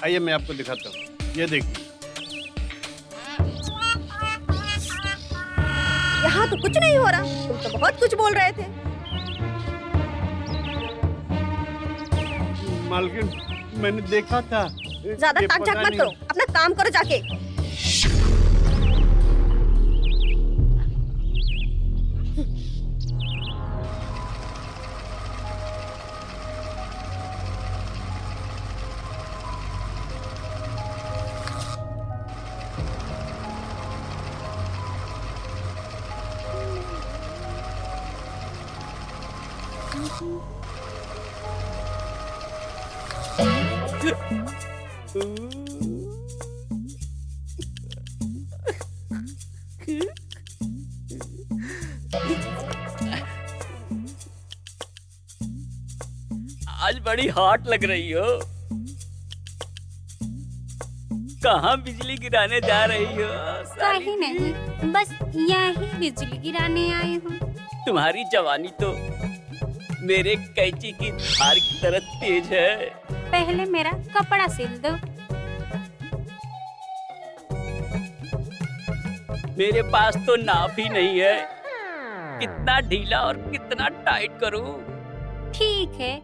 आइए मैं आपको दिखाता हूँ, ये देखिए। यहाँ तो कुछ नहीं हो रहा, तुम तो बहुत कुछ बोल रहे थे। मालकिन, मैंने देखा था। ज्यादा ये ताक झाक पता मत नहीं। करो, अपना काम करो जाके। आज बड़ी हॉट लग रही हो। कहाँ बिजली गिराने जा रही हो साली कहीं जी? नहीं, बस यही बिजली गिराने आई हूँ। तुम्हारी जवानी तो मेरे कैंची की धार की तरह तेज है। पहले मेरा कपड़ा सिल दो। मेरे पास तो नाप ही नहीं है, कितना ढीला और कितना टाइट करूं? ठीक है,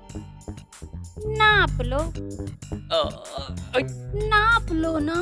नाप लो। अ, नाप लो ना।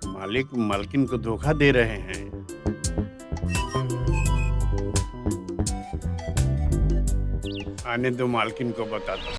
मालिक मालकिन को धोखा दे रहे हैं। आने दो, मालकिन को बताता हूँ।